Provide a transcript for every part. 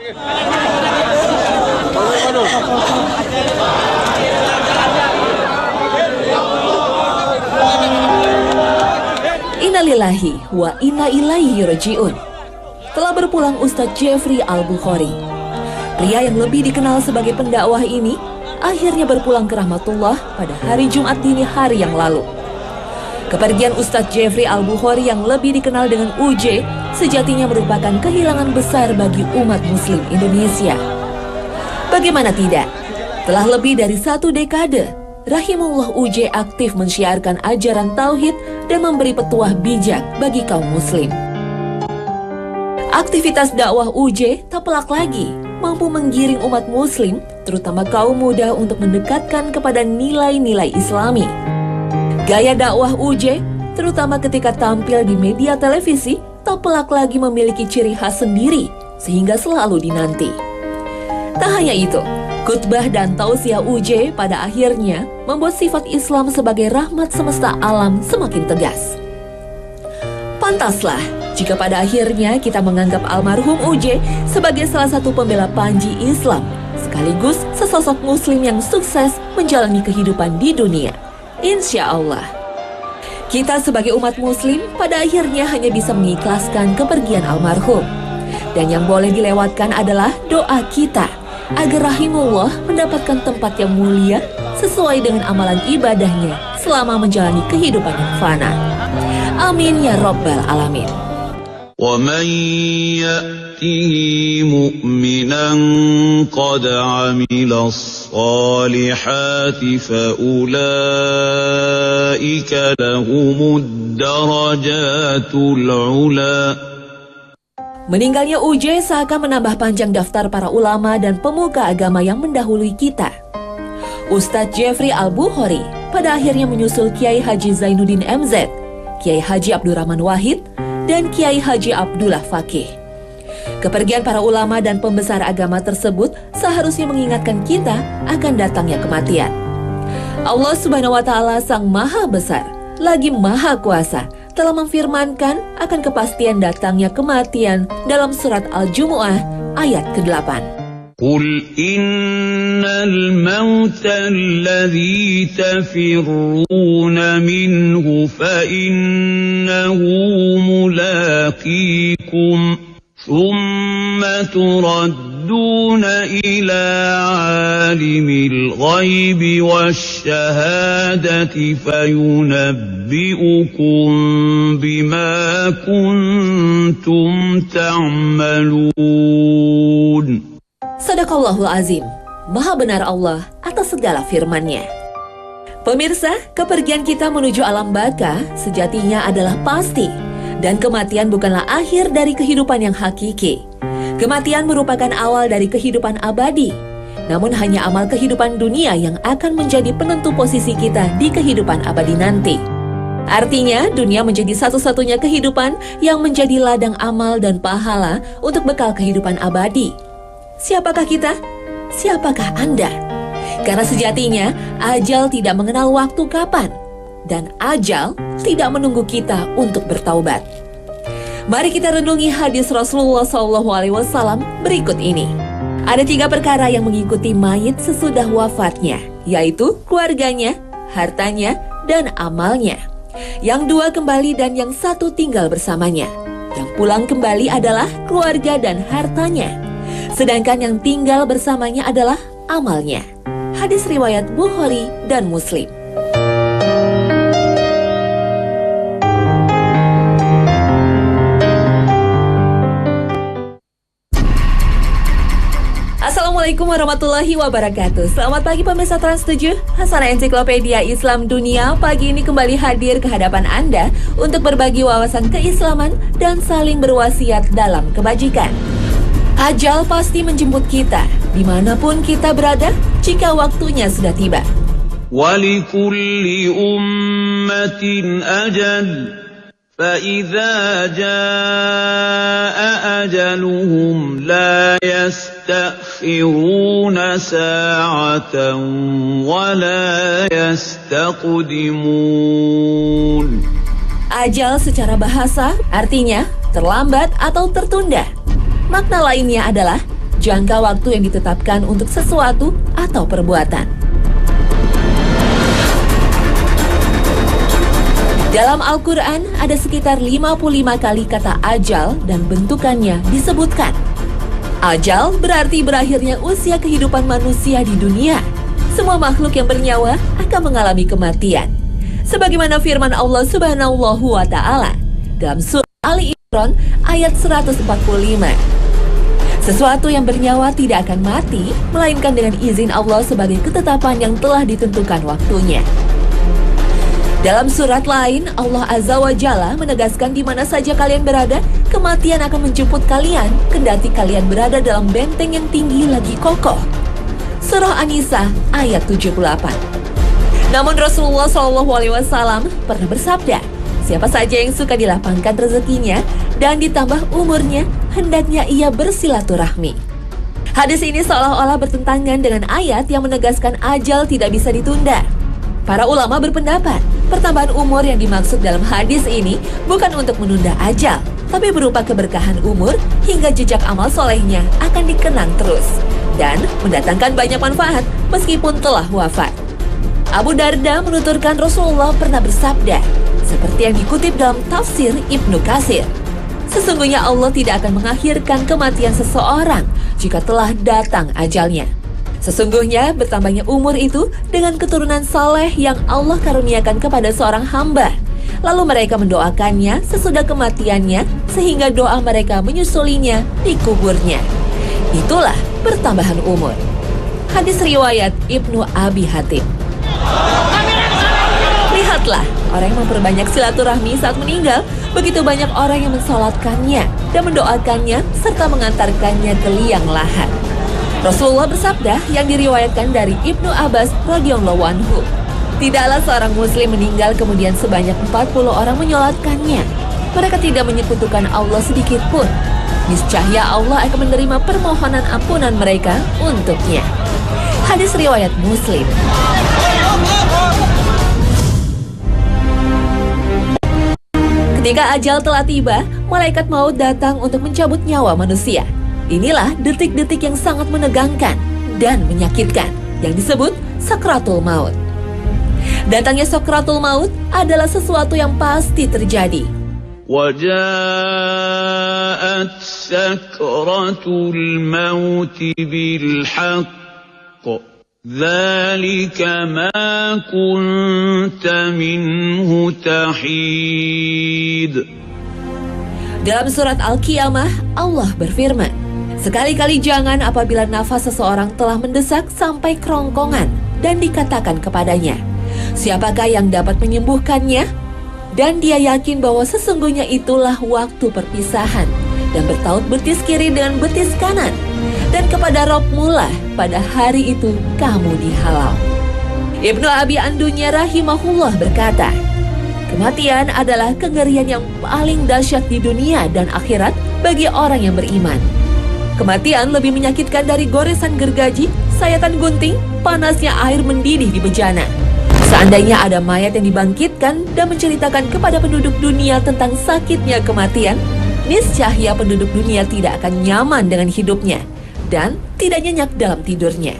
Innalillahi wa inna ilaihi raji'un. Telah berpulang Ustadz Jeffrey Al-Bukhari. Pria yang lebih dikenal sebagai pendakwah ini akhirnya berpulang ke rahmatullah pada hari Jumat dini hari yang lalu. Kepergian Ustadz Jeffrey Al-Bukhari yang lebih dikenal dengan UJ sejatinya merupakan kehilangan besar bagi umat muslim Indonesia. Bagaimana tidak? Telah lebih dari 1 dekade, rahimahullah UJ aktif mensyiarkan ajaran tauhid dan memberi petuah bijak bagi kaum muslim. Aktivitas dakwah UJ tak pelak lagi mampu menggiring umat muslim, terutama kaum muda untuk mendekatkan kepada nilai-nilai Islami. Gaya dakwah UJ, terutama ketika tampil di media televisi, tak pelak lagi memiliki ciri khas sendiri sehingga selalu dinanti. Tak hanya itu, khutbah dan tausiah UJ pada akhirnya membuat sifat Islam sebagai rahmat semesta alam semakin tegas. Pantaslah jika pada akhirnya kita menganggap almarhum UJ sebagai salah satu pembela panji Islam, sekaligus sesosok muslim yang sukses menjalani kehidupan di dunia. Insya Allah. Kita sebagai umat muslim pada akhirnya hanya bisa mengikhlaskan kepergian almarhum. Dan yang boleh dilewatkan adalah doa kita agar rahimullah mendapatkan tempat yang mulia sesuai dengan amalan ibadahnya selama menjalani kehidupan yang fana. Amin ya Rabbal Alamin. وَمَنْ يَأْتِهِ مُؤْمِنًا قَدْ عَمِلَ الصَّالِحَاتِ فَأُولَئِكَ لَهُمُ الدَّرَجَاتُ الْعُلَى. Meninggalnya UJ seakan menambah panjang daftar para ulama dan pemuka agama yang mendahului kita. Ustadz Jeffrey Al-Bukhari pada akhirnya menyusul Kiai Haji Zainuddin MZ, Kiai Haji Abdurrahman Wahid, dan Kiai Haji Abdullah Fakih. Kepergian para ulama dan pembesar agama tersebut seharusnya mengingatkan kita akan datangnya kematian. Allah Subhanahu wa Ta'ala Sang Maha Besar, lagi Maha Kuasa, telah memfirmankan akan kepastian datangnya kematian dalam surat Al-Jumu'ah ayat ke-8. قل إن الموت الذي تفرون منه فإنه ملاقيكم ثم تردون إلى عالم الغيب والشهادة فينبئكم بما كنتم تعملون. Sadaqallahul Azim, Maha benar Allah atas segala firman-Nya. Pemirsa, kepergian kita menuju alam baka sejatinya adalah pasti. Dan kematian bukanlah akhir dari kehidupan yang hakiki. Kematian merupakan awal dari kehidupan abadi. Namun hanya amal kehidupan dunia yang akan menjadi penentu posisi kita di kehidupan abadi nanti. Artinya, dunia menjadi satu-satunya kehidupan yang menjadi ladang amal dan pahala untuk bekal kehidupan abadi. Siapakah kita? Siapakah Anda? Karena sejatinya, ajal tidak mengenal waktu kapan. Dan ajal tidak menunggu kita untuk bertaubat. Mari kita renungi hadis Rasulullah SAW berikut ini. Ada 3 perkara yang mengikuti mayit sesudah wafatnya, yaitu keluarganya, hartanya, dan amalnya. Yang 2 kembali dan yang 1 tinggal bersamanya. Yang pulang kembali adalah keluarga dan hartanya. Sedangkan yang tinggal bersamanya adalah amalnya. Hadis riwayat Bukhari dan Muslim. Assalamualaikum warahmatullahi wabarakatuh. Selamat pagi pemirsa Trans 7. Hasanah Ensiklopedia Islam Dunia pagi ini kembali hadir ke hadapan Anda untuk berbagi wawasan keislaman dan saling berwasiat dalam kebajikan. Ajal pasti menjemput kita, dimanapun kita berada, jika waktunya sudah tiba. وَلِكُلِّ أُمَّةٍ أَجَلٌ فَإِذَا جَاءَ أَجَلُهُمْ لَا يَسْتَأْخِرُونَ سَاعَةً وَلَا يَسْتَقْدِمُونَ. Ajal secara bahasa artinya terlambat atau tertunda. Makna lainnya adalah jangka waktu yang ditetapkan untuk sesuatu atau perbuatan. Dalam Al-Quran ada sekitar 55 kali kata ajal dan bentukannya disebutkan. Ajal berarti berakhirnya usia kehidupan manusia di dunia. Semua makhluk yang bernyawa akan mengalami kematian. Sebagaimana firman Allah Subhanahu wa Ta'ala dalam surah Ali Imran ayat 145. Sesuatu yang bernyawa tidak akan mati, melainkan dengan izin Allah sebagai ketetapan yang telah ditentukan waktunya. Dalam surat lain, Allah Azza wa Jalla menegaskan di mana saja kalian berada, kematian akan menjemput kalian, kendati kalian berada dalam benteng yang tinggi lagi kokoh. Surah An-Nisa ayat 78. Namun Rasulullah SAW pernah bersabda, siapa saja yang suka dilapangkan rezekinya dan ditambah umurnya, hendaknya ia bersilaturahmi. Hadis ini seolah-olah bertentangan dengan ayat yang menegaskan ajal tidak bisa ditunda. Para ulama berpendapat, pertambahan umur yang dimaksud dalam hadis ini bukan untuk menunda ajal, tapi berupa keberkahan umur hingga jejak amal solehnya akan dikenang terus dan mendatangkan banyak manfaat meskipun telah wafat. Abu Darda menuturkan Rasulullah pernah bersabda, seperti yang dikutip dalam tafsir Ibnu Katsir, sesungguhnya Allah tidak akan mengakhirkan kematian seseorang jika telah datang ajalnya. Sesungguhnya bertambahnya umur itu dengan keturunan saleh yang Allah karuniakan kepada seorang hamba. Lalu mereka mendoakannya sesudah kematiannya sehingga doa mereka menyusulinya di kuburnya. Itulah pertambahan umur. Hadis riwayat Ibnu Abi Hatim. Lihatlah, orang yang memperbanyak silaturahmi saat meninggal, begitu banyak orang yang mensolatkannya dan mendoakannya serta mengantarkannya ke liang lahat. Rasulullah bersabda yang diriwayatkan dari Ibnu Abbas radhiyallahu anhu, tidaklah seorang muslim meninggal kemudian sebanyak 40 orang menyolatkannya. Mereka tidak menyekutukan Allah sedikit pun. Niscaya Allah akan menerima permohonan ampunan mereka untuknya. Hadis riwayat Muslim. Ketika ajal telah tiba, malaikat maut datang untuk mencabut nyawa manusia. Inilah detik-detik yang sangat menegangkan dan menyakitkan yang disebut sakratul maut. Datangnya sakratul maut adalah sesuatu yang pasti terjadi. وَجَاءَتْ سَكْرَةُ الْمَوْتِ بِالْحَقِّ ذَلِكَ مَا كُنْتَ مِنْهُ تَحِيدُ. Dalam surat Al-Qiyamah, Allah berfirman, sekali-kali jangan apabila nafas seseorang telah mendesak sampai kerongkongan dan dikatakan kepadanya, siapakah yang dapat menyembuhkannya? Dan dia yakin bahwa sesungguhnya itulah waktu perpisahan dan bertaut betis kiri dengan betis kanan. Dan kepada Rabb-Mu lah pada hari itu kamu dihalau. Ibnu Abi Andunya rahimahullah berkata, kematian adalah kengerian yang paling dahsyat di dunia dan akhirat bagi orang yang beriman. Kematian lebih menyakitkan dari goresan gergaji, sayatan gunting, panasnya air mendidih di bejana. Seandainya ada mayat yang dibangkitkan dan menceritakan kepada penduduk dunia tentang sakitnya kematian, niscaya penduduk dunia tidak akan nyaman dengan hidupnya dan tidak nyenyak dalam tidurnya.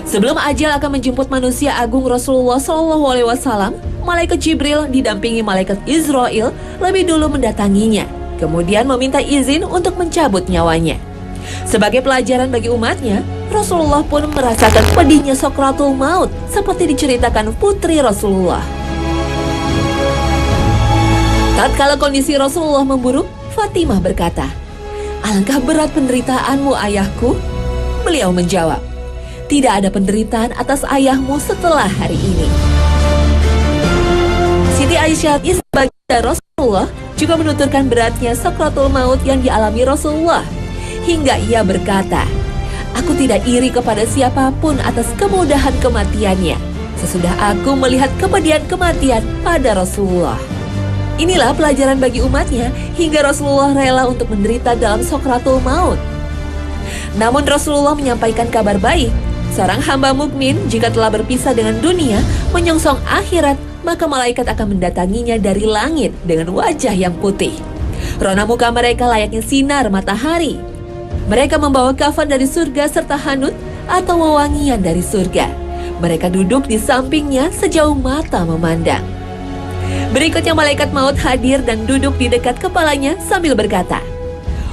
Sebelum ajal akan menjemput manusia agung Rasulullah SAW, malaikat Jibril didampingi malaikat Israel lebih dulu mendatanginya, kemudian meminta izin untuk mencabut nyawanya. Sebagai pelajaran bagi umatnya, Rasulullah pun merasakan pedihnya sakratul maut seperti diceritakan putri Rasulullah. Tatkala kondisi Rasulullah memburuk, Fatimah berkata, alangkah berat penderitaanmu ayahku. Beliau menjawab, tidak ada penderitaan atas ayahmu setelah hari ini. Siti Aisyah istri baginda Rasulullah juga menuturkan beratnya sakratul maut yang dialami Rasulullah. Hingga ia berkata, aku tidak iri kepada siapapun atas kemudahan kematiannya sesudah aku melihat kepedihan kematian pada Rasulullah. Inilah pelajaran bagi umatnya hingga Rasulullah rela untuk menderita dalam sakratul maut. Namun Rasulullah menyampaikan kabar baik. Seorang hamba mukmin jika telah berpisah dengan dunia, menyongsong akhirat, maka malaikat akan mendatanginya dari langit dengan wajah yang putih. Rona muka mereka layaknya sinar matahari. Mereka membawa kafan dari surga serta hanut atau wewangian dari surga. Mereka duduk di sampingnya sejauh mata memandang. Berikutnya malaikat maut hadir dan duduk di dekat kepalanya sambil berkata,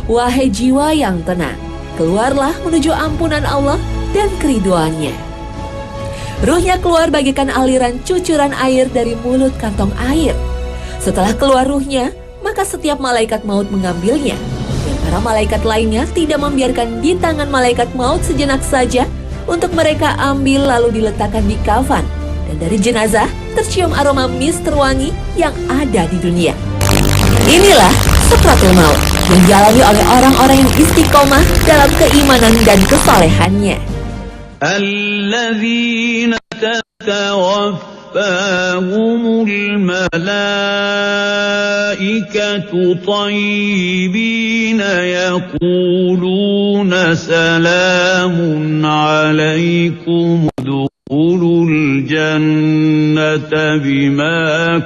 "Wahai jiwa yang tenang, keluarlah menuju ampunan Allah dan keriduannya." Ruhnya keluar bagaikan aliran cucuran air dari mulut kantong air. Setelah keluar ruhnya, maka setiap malaikat maut mengambilnya. Dan para malaikat lainnya tidak membiarkan di tangan malaikat maut sejenak saja untuk mereka ambil lalu diletakkan di kafan. Dan dari jenazah tercium aroma mis terwangi yang ada di dunia. Inilah Sakratul Maut yang dialami oleh orang-orang yang istiqomah dalam keimanan dan kesalehannya. الذين تتوفاهم الملائكة طيبين يقولون سلام عليكم ادخلوا الجنة بما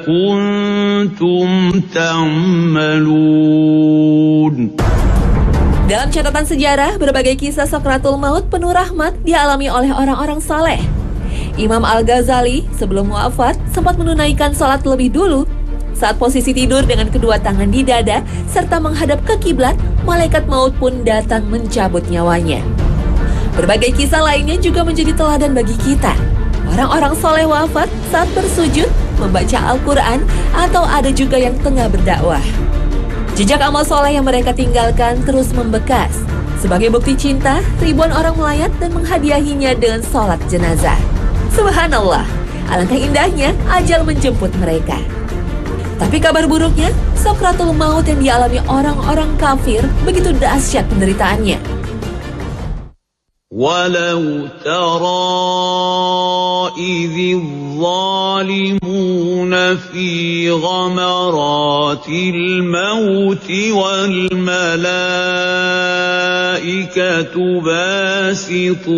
كنتم تعملون. Dalam catatan sejarah, berbagai kisah Sakratul Maut penuh rahmat dialami oleh orang-orang saleh. Imam Al-Ghazali sebelum wafat sempat menunaikan sholat lebih dulu. Saat posisi tidur dengan kedua tangan di dada serta menghadap ke kiblat, malaikat maut pun datang mencabut nyawanya. Berbagai kisah lainnya juga menjadi teladan bagi kita. Orang-orang soleh wafat saat bersujud, membaca Al-Quran, atau ada juga yang tengah berdakwah. Jejak amal soleh yang mereka tinggalkan terus membekas. Sebagai bukti cinta, ribuan orang melayat dan menghadiahinya dengan sholat jenazah. Subhanallah, alangkah indahnya ajal menjemput mereka. Tapi kabar buruknya, Sakratul Maut yang dialami orang-orang kafir begitu dahsyat penderitaannya. ولو ترى إذ الظالمون في غمرات الموت والملائكة باسطوا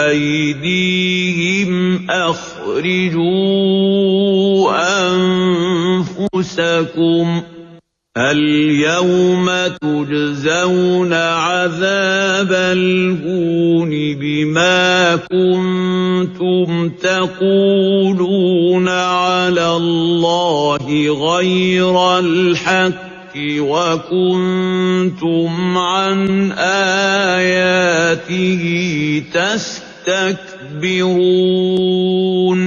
أيديهم أخرجوا أنفسكم اليوم تجزون عذاب الهون بما كنتم تقولون على الله غير الحق وكنتم عن آياته تستكبرون.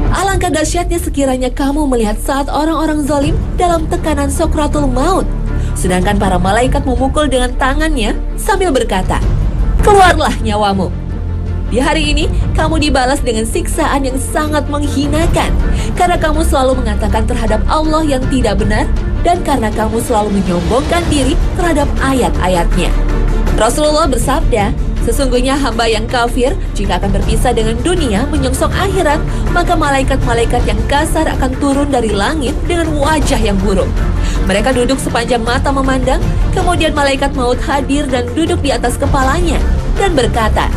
Alangkah dahsyatnya sekiranya kamu melihat saat orang-orang zalim dalam tekanan Sakratul Maut, sedangkan para malaikat memukul dengan tangannya sambil berkata, "Keluarlah nyawamu." Di hari ini, kamu dibalas dengan siksaan yang sangat menghinakan, karena kamu selalu mengatakan terhadap Allah yang tidak benar, dan karena kamu selalu menyombongkan diri terhadap ayat-ayatnya. Rasulullah bersabda, sesungguhnya hamba yang kafir jika akan berpisah dengan dunia menyongsong akhirat, maka malaikat-malaikat yang kasar akan turun dari langit dengan wajah yang buruk. Mereka duduk sepanjang mata memandang, kemudian malaikat maut hadir dan duduk di atas kepalanya dan berkata,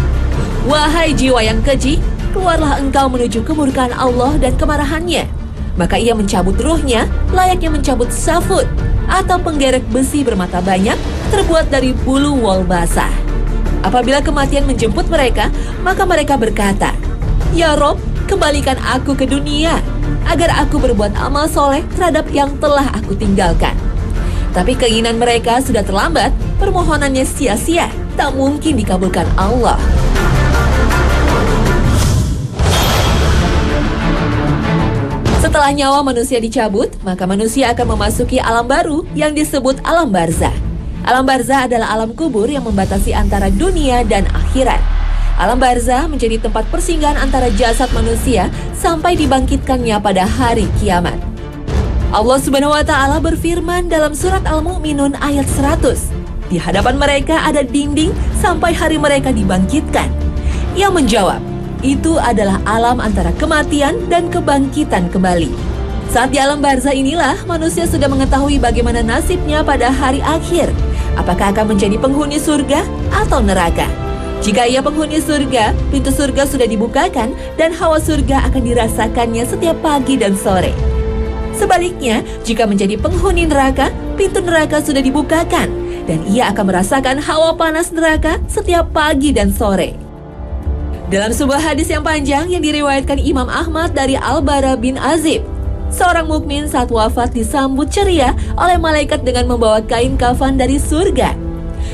"Wahai jiwa yang keji, keluarlah engkau menuju kemurkaan Allah dan kemarahannya." Maka ia mencabut ruhnya layaknya mencabut safut atau penggerek besi bermata banyak terbuat dari bulu wol basah. Apabila kematian menjemput mereka, maka mereka berkata, "Ya Rob, kembalikan aku ke dunia, agar aku berbuat amal soleh terhadap yang telah aku tinggalkan." Tapi keinginan mereka sudah terlambat, permohonannya sia-sia, tak mungkin dikabulkan Allah. Setelah nyawa manusia dicabut, maka manusia akan memasuki alam baru yang disebut alam barzah. Alam barzah adalah alam kubur yang membatasi antara dunia dan akhirat. Alam barzah menjadi tempat persinggahan antara jasad manusia sampai dibangkitkannya pada hari kiamat. Allah Subhanahu wa Ta'ala berfirman dalam surat Al-Mu'minun ayat 100. Di hadapan mereka ada dinding sampai hari mereka dibangkitkan. Ia menjawab, itu adalah alam antara kematian dan kebangkitan kembali. Saat di alam barzah inilah manusia sudah mengetahui bagaimana nasibnya pada hari akhir. Apakah akan menjadi penghuni surga atau neraka? Jika ia penghuni surga, pintu surga sudah dibukakan dan hawa surga akan dirasakannya setiap pagi dan sore. Sebaliknya, jika menjadi penghuni neraka, pintu neraka sudah dibukakan dan ia akan merasakan hawa panas neraka setiap pagi dan sore. Dalam sebuah hadis yang panjang yang diriwayatkan Imam Ahmad dari Al-Bara bin Azib, seorang mukmin saat wafat disambut ceria oleh malaikat dengan membawa kain kafan dari surga.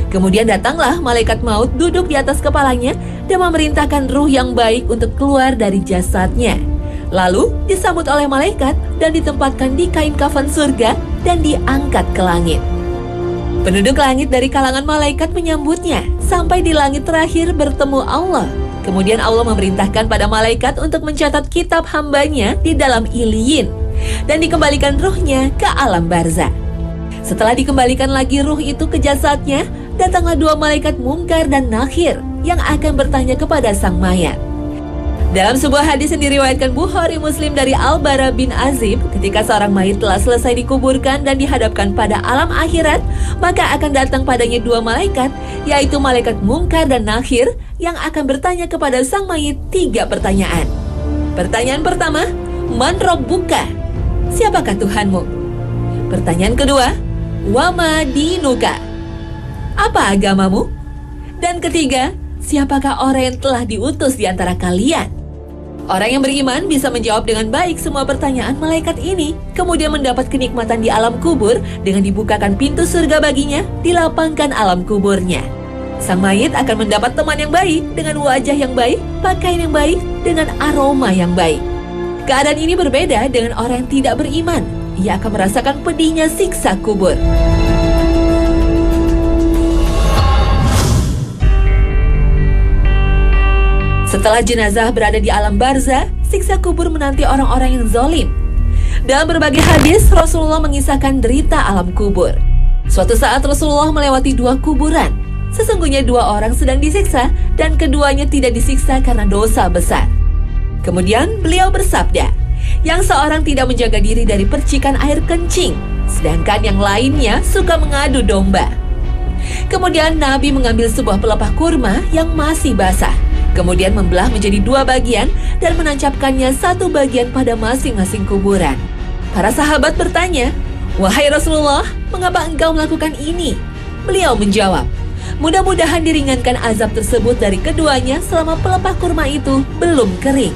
Kemudian datanglah malaikat maut duduk di atas kepalanya dan memerintahkan ruh yang baik untuk keluar dari jasadnya. Lalu disambut oleh malaikat dan ditempatkan di kain kafan surga dan diangkat ke langit. Penduduk langit dari kalangan malaikat menyambutnya sampai di langit terakhir bertemu Allah. Kemudian Allah memerintahkan pada malaikat untuk mencatat kitab hambanya di dalam Iliyin dan dikembalikan ruhnya ke alam barzah. Setelah dikembalikan lagi ruh itu ke jasadnya, datanglah dua malaikat Munkar dan Nakhir yang akan bertanya kepada sang mayat. Dalam sebuah hadis yang diriwayatkan Bukhari Muslim dari Al-Bara bin Azib, ketika seorang mayit telah selesai dikuburkan dan dihadapkan pada alam akhirat, maka akan datang padanya dua malaikat, yaitu malaikat Munkar dan Nakhir, yang akan bertanya kepada sang mayit 3 pertanyaan. Pertanyaan pertama, Man Rabbuka? Siapakah Tuhanmu? Pertanyaan kedua, Wa ma dinuka? Apa agamamu? Dan ketiga, siapakah orang yang telah diutus di antara kalian? Orang yang beriman bisa menjawab dengan baik semua pertanyaan malaikat ini, kemudian mendapat kenikmatan di alam kubur dengan dibukakan pintu surga baginya di lapangkan alam kuburnya. Sang mayit akan mendapat teman yang baik dengan wajah yang baik, pakaian yang baik, dengan aroma yang baik. Keadaan ini berbeda dengan orang yang tidak beriman. Ia akan merasakan pedihnya siksa kubur. Setelah jenazah berada di alam barzah, siksa kubur menanti orang-orang yang zalim. Dalam berbagai hadis, Rasulullah mengisahkan derita alam kubur. Suatu saat Rasulullah melewati 2 kuburan. Sesungguhnya 2 orang sedang disiksa dan keduanya tidak disiksa karena dosa besar. Kemudian beliau bersabda, yang seorang tidak menjaga diri dari percikan air kencing, sedangkan yang lainnya suka mengadu domba. Kemudian Nabi mengambil sebuah pelepah kurma yang masih basah, kemudian membelah menjadi 2 bagian dan menancapkannya 1 bagian pada masing-masing kuburan. Para sahabat bertanya, "Wahai Rasulullah, mengapa engkau melakukan ini?" Beliau menjawab, "Mudah-mudahan diringankan azab tersebut dari keduanya selama pelepah kurma itu belum kering."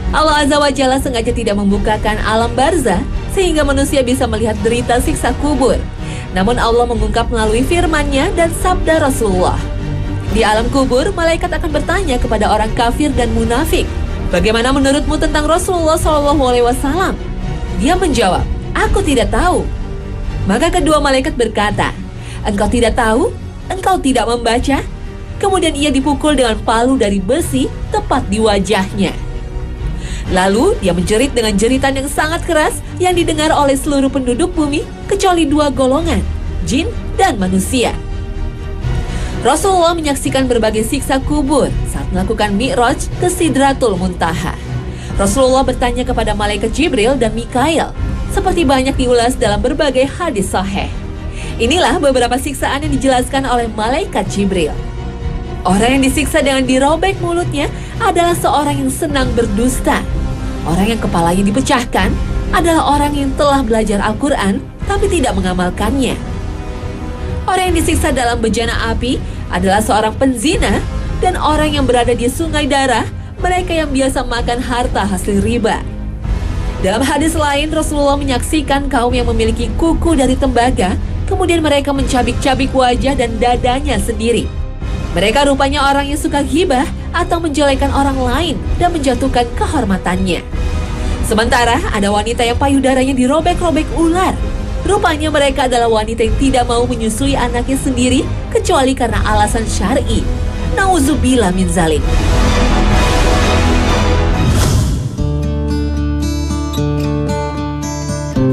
Allah Azza wa Jalla sengaja tidak membukakan alam barzah sehingga manusia bisa melihat derita siksa kubur. Namun Allah mengungkap melalui firman-Nya dan sabda Rasulullah. Di alam kubur, malaikat akan bertanya kepada orang kafir dan munafik, "Bagaimana menurutmu tentang Rasulullah SAW?" Dia menjawab, "Aku tidak tahu." Maka kedua malaikat berkata, "Engkau tidak tahu? Engkau tidak membaca?" Kemudian ia dipukul dengan palu dari besi tepat di wajahnya. Lalu dia menjerit dengan jeritan yang sangat keras yang didengar oleh seluruh penduduk bumi kecuali 2 golongan, jin dan manusia. Rasulullah menyaksikan berbagai siksa kubur saat melakukan Mi'raj ke Sidratul Muntaha. Rasulullah bertanya kepada malaikat Jibril dan Mikail, seperti banyak diulas dalam berbagai hadis sahih. Inilah beberapa siksaan yang dijelaskan oleh malaikat Jibril. Orang yang disiksa dengan dirobek mulutnya adalah seorang yang senang berdusta. Orang yang kepalanya dipecahkan adalah orang yang telah belajar Al-Quran tapi tidak mengamalkannya. Orang yang disiksa dalam bejana api adalah seorang penzina, dan orang yang berada di sungai darah, mereka yang biasa makan harta hasil riba. Dalam hadis lain, Rasulullah menyaksikan kaum yang memiliki kuku dari tembaga, kemudian mereka mencabik-cabik wajah dan dadanya sendiri. Mereka rupanya orang yang suka ghibah atau menjelekan orang lain dan menjatuhkan kehormatannya. Sementara ada wanita yang payudaranya dirobek-robek ular. Rupanya mereka adalah wanita yang tidak mau menyusui anaknya sendiri kecuali karena alasan syar'i. Nauzubillah min zalik.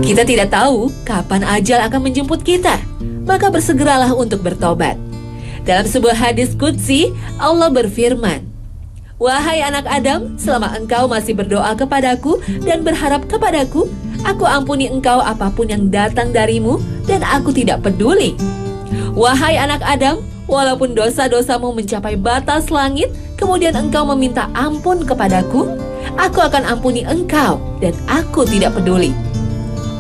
Kita tidak tahu kapan ajal akan menjemput kita, maka bersegeralah untuk bertobat. Dalam sebuah hadis qudsi, Allah berfirman, "Wahai anak Adam, selama engkau masih berdoa kepadaku dan berharap kepadaku, aku ampuni engkau apapun yang datang darimu dan aku tidak peduli. Wahai anak Adam, walaupun dosa-dosamu mencapai batas langit, kemudian engkau meminta ampun kepadaku, aku akan ampuni engkau dan aku tidak peduli.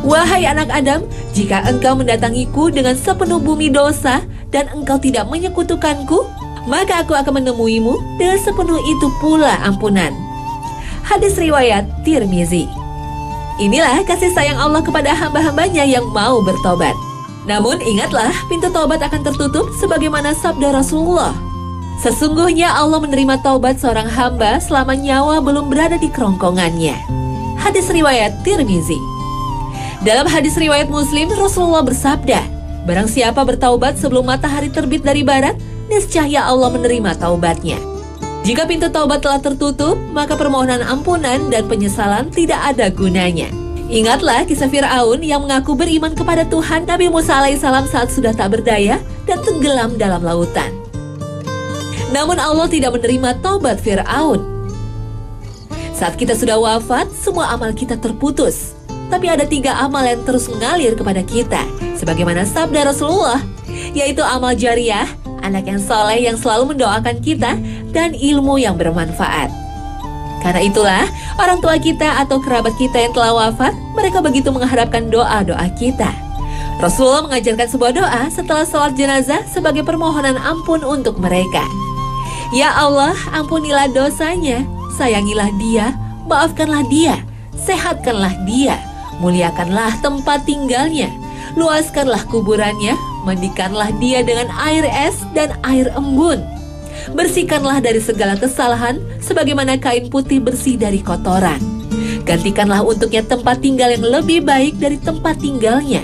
Wahai anak Adam, jika engkau mendatangiku dengan sepenuh bumi dosa dan engkau tidak menyekutukanku, maka aku akan menemuimu dengan sepenuh itu pula ampunan. Hadis riwayat Tirmizi. Inilah kasih sayang Allah kepada hamba-hambanya yang mau bertobat. Namun ingatlah, pintu taubat akan tertutup sebagaimana sabda Rasulullah. Sesungguhnya Allah menerima taubat seorang hamba selama nyawa belum berada di kerongkongannya. Hadis riwayat Tirmizi. Dalam hadis riwayat Muslim, Rasulullah bersabda, barang siapa bertaubat sebelum matahari terbit dari barat, niscaya Allah menerima taubatnya. Jika pintu taubat telah tertutup, maka permohonan ampunan dan penyesalan tidak ada gunanya. Ingatlah kisah Fir'aun yang mengaku beriman kepada Tuhan Nabi Musa alaihissalam saat sudah tak berdaya dan tenggelam dalam lautan. Namun Allah tidak menerima taubat Fir'aun. Saat kita sudah wafat, semua amal kita terputus. Tapi ada 3 amal yang terus mengalir kepada kita, sebagaimana sabda Rasulullah, yaitu amal jariah, anak yang soleh yang selalu mendoakan kita, dan ilmu yang bermanfaat. Karena itulah, orang tua kita atau kerabat kita yang telah wafat, mereka begitu mengharapkan doa-doa kita. Rasulullah mengajarkan sebuah doa setelah sholat jenazah sebagai permohonan ampun untuk mereka. Ya Allah, ampunilah dosanya, sayangilah dia, maafkanlah dia, sehatkanlah dia, muliakanlah tempat tinggalnya, luaskanlah kuburannya, mandikanlah dia dengan air es dan air embun. Bersihkanlah dari segala kesalahan sebagaimana kain putih bersih dari kotoran. Gantikanlah untuknya tempat tinggal yang lebih baik dari tempat tinggalnya,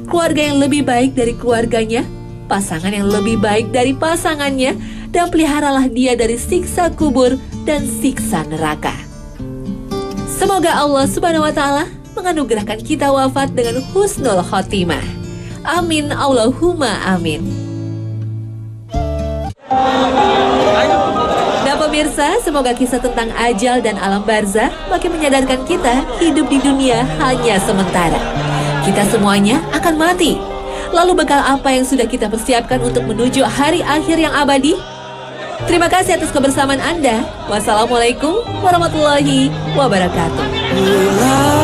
keluarga yang lebih baik dari keluarganya, pasangan yang lebih baik dari pasangannya, dan peliharalah dia dari siksa kubur dan siksa neraka. Semoga Allah Subhanahu wa Ta'ala menganugerahkan kita wafat dengan husnul khotimah. Amin Allahumma amin. Nah pemirsa, semoga kisah tentang ajal dan alam barzah makin menyadarkan kita hidup di dunia hanya sementara. Kita semuanya akan mati. Lalu bekal apa yang sudah kita persiapkan untuk menuju hari akhir yang abadi? Terima kasih atas kebersamaan Anda. Wassalamualaikum warahmatullahi wabarakatuh.